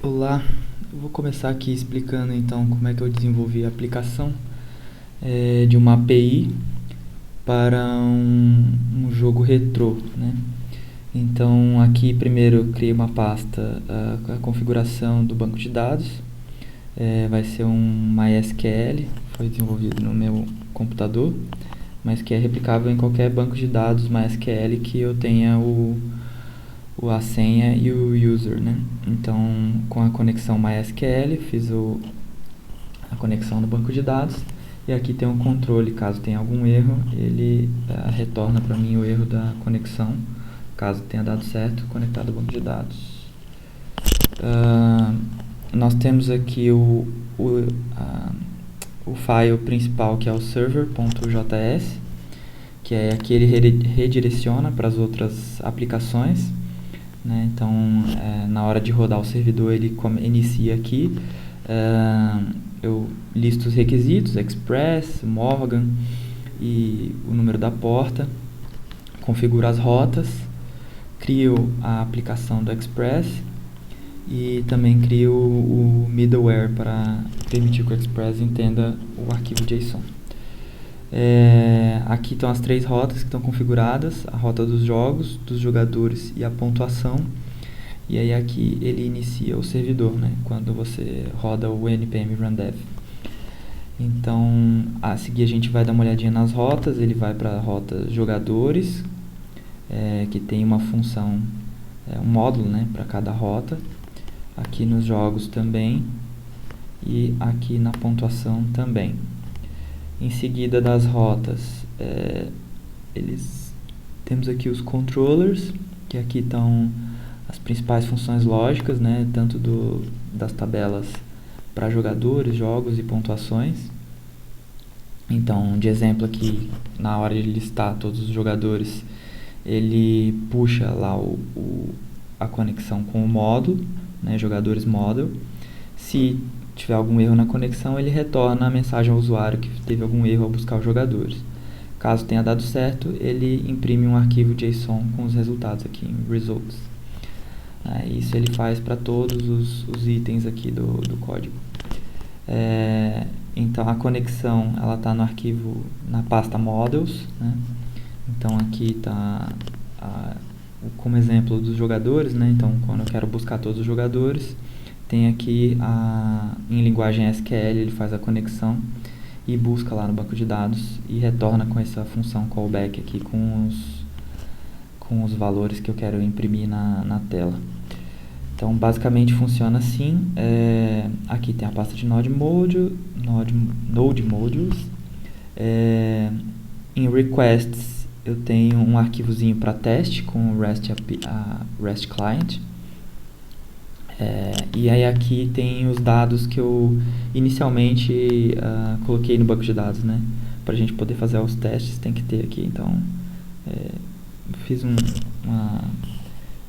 Olá, eu vou começar aqui explicando então como é que eu desenvolvi a aplicação de uma API para um jogo retrô, né? Então aqui primeiro eu criei uma pasta com a configuração do banco de dados, vai ser um MySQL, foi desenvolvido no meu computador, mas que é replicável em qualquer banco de dados MySQL que eu tenha a senha e o user, né? Então, com a conexão MySQL, fiz a conexão no banco de dados e aqui tem um controle, caso tenha algum erro, ele retorna para mim o erro da conexão, caso tenha dado certo, conectado ao banco de dados. Nós temos aqui o file principal, que é o server.js, que é aqui ele redireciona para as outras aplicações, né? Então, na hora de rodar o servidor, ele inicia aqui. Eu listo os requisitos, Express, Morgan e o número da porta, configuro as rotas, crio a aplicação do Express e também crio o middleware para permitir que o Express entenda o arquivo JSON. Aqui estão as três rotas que estão configuradas, a rota dos jogos, dos jogadores e a pontuação. E aí aqui ele inicia o servidor, né, quando você roda o npm run dev. Então, a seguir a gente vai dar uma olhadinha nas rotas. Ele vai para a rota jogadores, que tem uma função, um módulo, né, para cada rota. Aqui nos jogos também e aqui na pontuação também. Em seguida das rotas, temos aqui os controllers, que aqui estão as principais funções lógicas, né, tanto das tabelas para jogadores, jogos e pontuações. Então, de exemplo aqui, na hora de listar todos os jogadores, ele puxa lá a conexão com o módulo, né, jogadores model. Se tiver algum erro na conexão, ele retorna a mensagem ao usuário que teve algum erro ao buscar os jogadores. Caso tenha dado certo, ele imprime um arquivo JSON com os resultados aqui em results. Isso ele faz para todos os itens aqui do código. Então a conexão ela está no arquivo, na pasta models, né? Então aqui está como exemplo dos jogadores, né? Então quando eu quero buscar todos os jogadores, tem aqui em linguagem SQL, ele faz a conexão e busca lá no banco de dados e retorna com essa função callback aqui com os valores que eu quero imprimir na tela. Então basicamente funciona assim. Aqui tem a pasta de Node Modules. Em requests eu tenho um arquivozinho para teste com o REST Client. E aí aqui tem os dados que eu inicialmente coloquei no banco de dados, né? Para a gente poder fazer os testes tem que ter aqui. Então fiz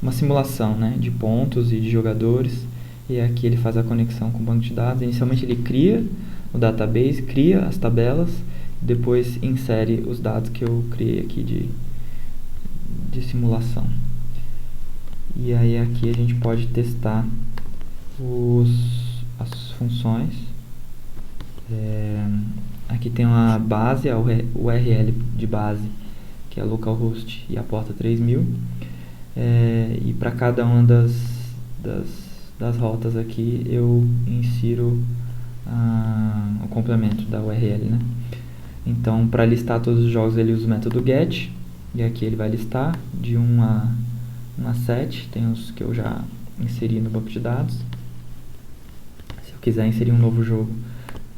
uma simulação, né, de pontos e de jogadores, e aqui ele faz a conexão com o banco de dados. Inicialmente ele cria o database, cria as tabelas, depois insere os dados que eu criei aqui de simulação. E aí aqui a gente pode testar as funções. Aqui tem uma base, a URL de base, que é localhost e a porta 3000. E para cada uma das rotas aqui eu insiro o complemento da URL, né? Então, para listar todos os jogos ele usa o método get, e aqui ele vai listar de 1 a 7, tem os que eu já inseri no banco de dados. Se eu quiser inserir um novo jogo,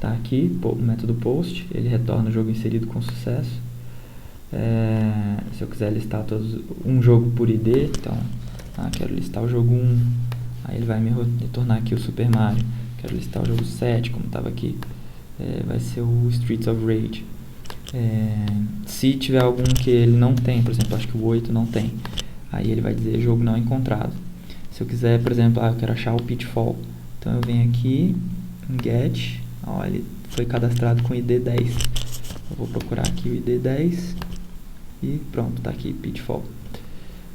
tá aqui o método post, ele retorna o jogo inserido com sucesso. Se eu quiser listar um jogo por ID, então quero listar o jogo 1, aí ele vai me retornar aqui o Super Mario. Quero listar o jogo 7, como estava aqui, vai ser o Streets of Rage. Se tiver algum que ele não tem, por exemplo, acho que o 8 não tem, aí ele vai dizer jogo não encontrado. Se eu quiser, por exemplo, eu quero achar o Pitfall, então eu venho aqui em get, ele foi cadastrado com ID 10, eu vou procurar aqui o ID 10 e pronto, tá aqui Pitfall.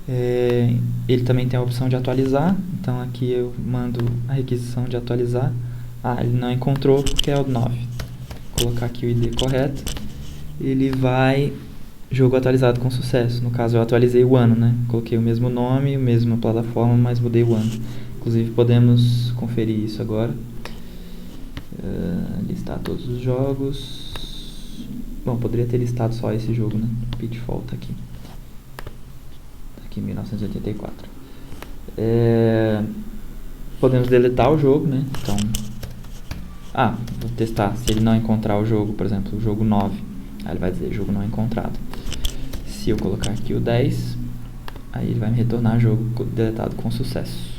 Ele também tem a opção de atualizar, então aqui eu mando a requisição de atualizar. Ele não encontrou porque é o 9. Vou colocar aqui o ID correto. Ele vai... Jogo atualizado com sucesso. No caso eu atualizei o ano, né? Coloquei o mesmo nome, a mesma plataforma, mas mudei o ano. Inclusive podemos conferir isso agora. Listar todos os jogos. Bom, poderia ter listado só esse jogo, né? Pitfall tá aqui. Tá aqui 1984. Podemos deletar o jogo, né? Então... vou testar. Se ele não encontrar o jogo, por exemplo, o jogo 9, aí ele vai dizer jogo não encontrado. Se eu colocar aqui o 10, aí ele vai me retornar jogo deletado com sucesso.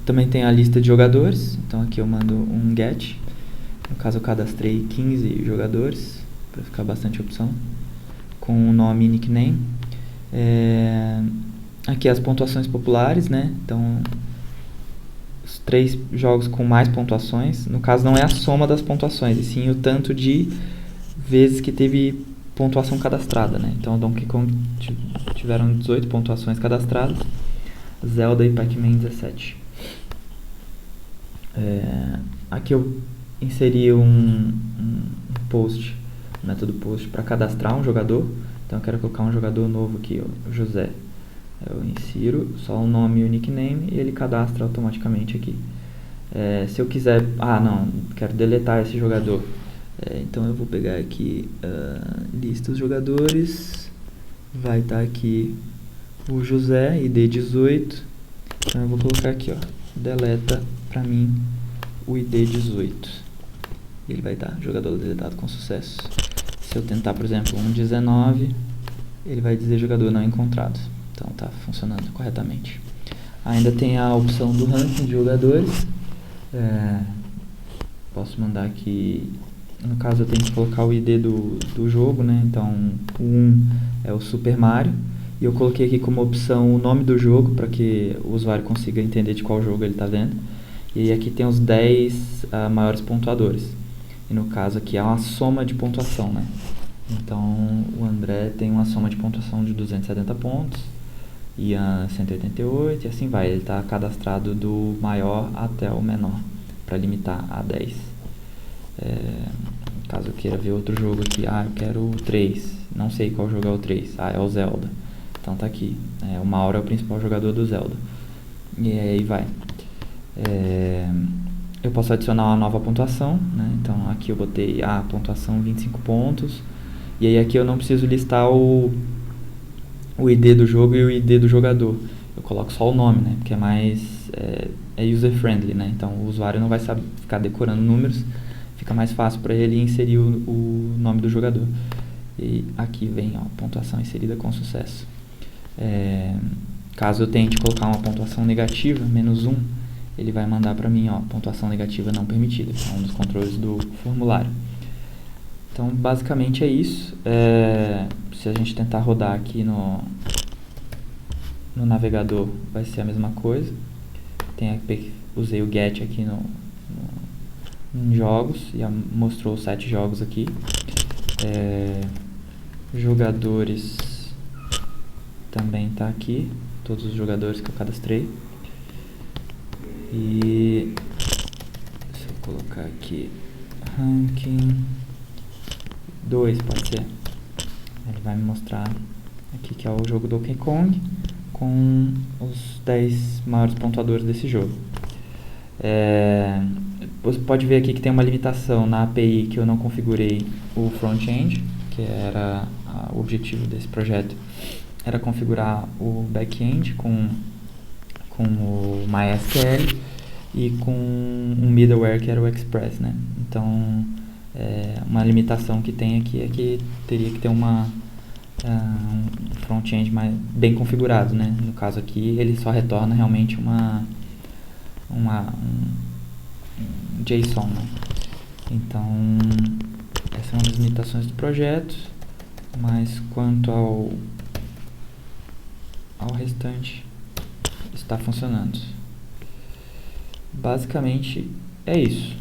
Também tem a lista de jogadores, então aqui eu mando um get. No caso eu cadastrei 15 jogadores, para ficar bastante opção, com o nome e nickname. Aqui as pontuações populares, né? Então, os 3 jogos com mais pontuações, no caso não é a soma das pontuações, e sim o tanto de vezes que teve pontuação cadastrada, né? Então, Donkey Kong tiveram 18 pontuações cadastradas, Zelda e Pac-Man 17. Aqui eu inseri um post, um método post para cadastrar um jogador. Então eu quero colocar um jogador novo aqui, o José. Eu insiro só o nome e o nickname e ele cadastra automaticamente aqui. Se eu quiser, não, quero deletar esse jogador. Então eu vou pegar aqui lista dos jogadores, vai estar aqui o José, ID 18, então eu vou colocar aqui, deleta pra mim o ID 18, ele vai estar jogador deletado com sucesso. Se eu tentar, por exemplo, um 19, ele vai dizer jogador não encontrado, então tá funcionando corretamente. Ainda tem a opção do ranking de jogadores, posso mandar aqui. No caso eu tenho que colocar o ID do jogo, né? Então o 1 é o Super Mario. E eu coloquei aqui como opção o nome do jogo, para que o usuário consiga entender de qual jogo ele está vendo. E aqui tem os 10 maiores pontuadores. E no caso aqui é uma soma de pontuação, né? Então o André tem uma soma de pontuação de 270 pontos. E a 188 e assim vai. Ele está cadastrado do maior até o menor, para limitar a 10. Caso eu queira ver outro jogo aqui, eu quero o 3, não sei qual jogo é o 3, é o Zelda, então tá aqui, o Mauro é o principal jogador do Zelda, e aí vai. Eu posso adicionar uma nova pontuação, né? Então aqui eu botei a pontuação 25 pontos, e aí aqui eu não preciso listar o ID do jogo e o ID do jogador, eu coloco só o nome, né? Porque é mais user friendly, né? Então o usuário não vai ficar decorando números, fica mais fácil para ele inserir o nome do jogador. E aqui vem pontuação inserida com sucesso. Caso eu tente colocar uma pontuação negativa, -1, ele vai mandar para mim, pontuação negativa não permitida, que é um dos controles do formulário. Então basicamente é isso. Se a gente tentar rodar aqui no navegador, vai ser a mesma coisa. Usei o get aqui em jogos e mostrou 7 jogos aqui. Jogadores também está aqui, todos os jogadores que eu cadastrei. E se eu colocar aqui ranking 2, pode ser, ele vai me mostrar aqui que é o jogo Donkey Kong com os 10 maiores pontuadores desse jogo. Você pode ver aqui que tem uma limitação na API, que eu não configurei o front-end, que era o objetivo desse projeto, era configurar o back-end com o MySQL e com um middleware que era o Express, né? Então, uma limitação que tem aqui é que teria que ter um front-end bem configurado, né? No caso aqui, ele só retorna realmente um JSON, né? Então essa é uma das limitações do projeto, mas quanto ao restante está funcionando. Basicamente é isso.